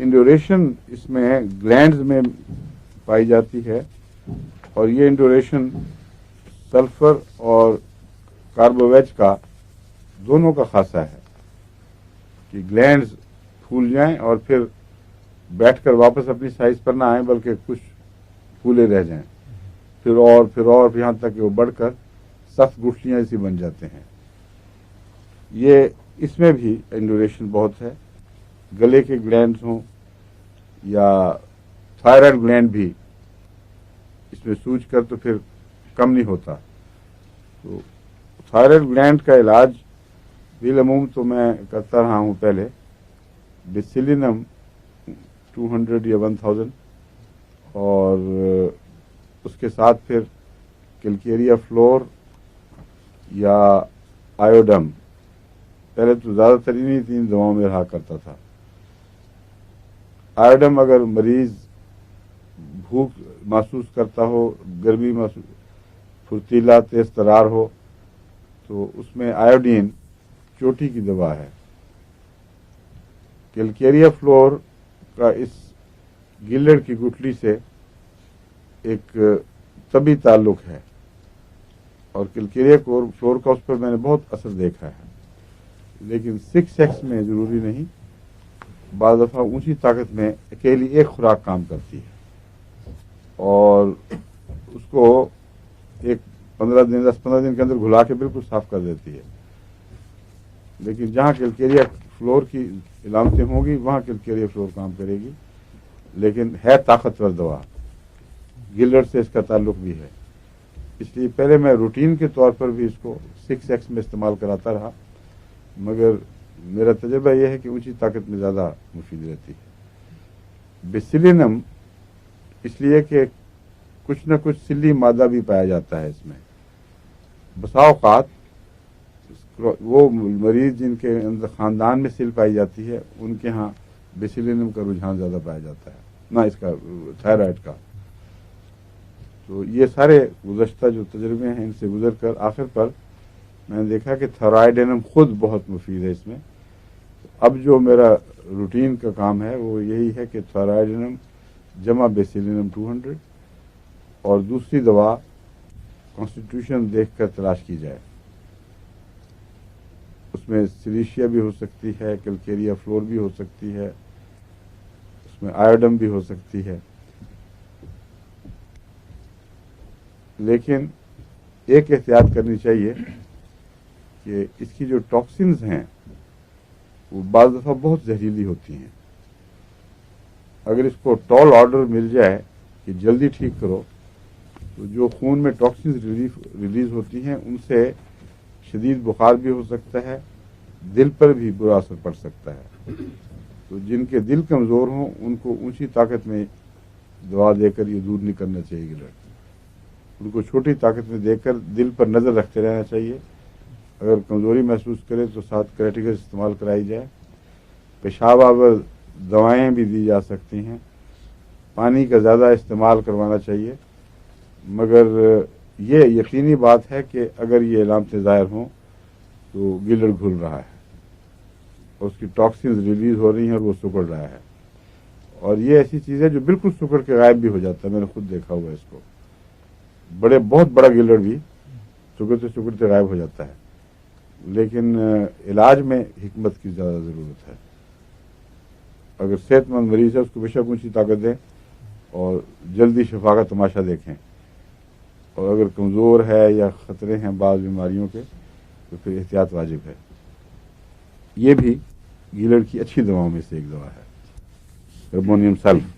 انڈوریشن اس میں گلینڈز میں پائی جاتی ہے، اور یہ انڈوریشن سلفر اور کاربوویج کا دونوں کا خاصہ ہے کہ گلینڈز پھول جائیں اور پھر بیٹھ کر واپس اپنی سائز پر نہ آئیں بلکہ کچھ پھولے رہ جائیں، پھر یہاں تک کہ وہ بڑھ کر سخت گٹھلیاں ایسی بن جاتے ہیں۔ یہ اس میں بھی انڈوریشن بہت ہے، گلے کے گلینڈز ہوں یا تھائرائڈ گلینڈ بھی اس میں سوج کر تو پھر کم نہیں ہوتا۔ تو تھائرائڈ گلینڈ کا علاج بالعموم تو میں کرتا رہا ہوں پہلے، بیسیلینم 200 یا 1000، اور اس کے ساتھ پھر کیلکیریا فلور یا آیوڈم، پہلے تو زیادہ تر انہیں 3 دواؤں میں رہا کرتا تھا۔ آیوڈم اگر مریض بھوک محسوس کرتا ہو، گرمی محسوس، پھرتیلا تیز ترار ہو، تو اس میں آیوڈین چوٹی کی دوا ہے۔ کیلکیریا فلور کا اس گلڑ کی گٹھلی سے ایک طبی تعلق ہے، اور کیلکیریا فلور کا اس پر میں نے بہت اثر دیکھا ہے، لیکن 6X میں ضروری نہیں، بعض دفعہ اونچی طاقت میں اکیلی ایک خوراک کام کرتی ہے اور اس کو ایک 10-15 دن کے اندر گھلا کے بالکل صاف کر دیتی ہے۔ لیکن جہاں کیلکیریا فلور کی علامتیں ہوں گی وہاں کیلکیریا فلور کام کرے گی، لیکن ہے طاقتور دوا، گلر سے اس کا تعلق بھی ہے، اس لیے پہلے میں روٹین کے طور پر بھی اس کو 6X میں استعمال کراتا رہا، مگر میرا تجربہ یہ ہے کہ اونچی طاقت میں زیادہ مفید رہتی ہے۔ بیسیلینم اس لیے کہ کچھ نہ کچھ سلی مادہ بھی پایا جاتا ہے اس میں، بسا اوقات وہ مریض جن کے اندر خاندان میں سل پائی جاتی ہے ان کے ہاں بیسیلینم کا رجحان زیادہ پایا جاتا ہے، نہ اس کا تھائرائڈ کا۔ تو یہ سارے گزشتہ جو تجربے ہیں ان سے گزر کر آخر پر میں نے دیکھا کہ تھائرائڈینم خود بہت مفید ہے اس میں۔ اب جو میرا روٹین کا کام ہے وہ یہی ہے کہ تھائرائڈینم جمع بیسیلینم 200 اور دوسری دوا کانسٹیٹیوشن دیکھ کر تلاش کی جائے، اس میں سلیشیا بھی ہو سکتی ہے، کیلکیریا فلور بھی ہو سکتی ہے، اس میں آیوڈم بھی ہو سکتی ہے، لیکن ایک احتیاط کرنی چاہیے کہ اس کی جو ٹاکسنز ہیں وہ بعض دفعہ بہت زہریلی ہوتی ہیں۔ اگر اس کو ٹال آرڈر مل جائے کہ جلدی ٹھیک کرو تو جو خون میں ٹاکسنز ریلیز ہوتی ہیں ان سے شدید بخار بھی ہو سکتا ہے، دل پر بھی برا اثر پڑ سکتا ہے۔ تو جن کے دل کمزور ہوں ان کو اونچی طاقت میں دوا دے کر یہ دور نہیں کرنا چاہیے گلر، ان کو چھوٹی طاقت میں دے کر دل پر نظر رکھتے رہنا چاہیے۔ اگر کمزوری محسوس کرے تو ساتھ کریٹیکل استعمال کرائی جائے، پیشاب آور دوائیں بھی دی جا سکتی ہیں، پانی کا زیادہ استعمال کروانا چاہیے، مگر یہ یقینی بات ہے کہ اگر یہ علامتیں ظاہر ہوں تو گلر گھل رہا ہے اور اس کی ٹاکسنز ریلیز ہو رہی ہیں اور وہ سکڑ رہا ہے، اور یہ ایسی چیز ہے جو بالکل سکڑ کے غائب بھی ہو جاتا ہے، میں نے خود دیکھا ہوا ہے اس کو، بہت بڑا گلر بھی سکڑتے غائب ہو جاتا ہے، لیکن علاج میں حکمت کی زیادہ ضرورت ہے۔ اگر صحت مند مریض ہے اس کو بے شک اونچی طاقت دیں اور جلدی شفا کا تماشا دیکھیں، اور اگر کمزور ہے یا خطرے ہیں بعض بیماریوں کے تو پھر احتیاط واجب ہے۔ یہ بھی گیلر کی اچھی دواؤں میں سے ایک دوا ہے، ہارمونیم سلف۔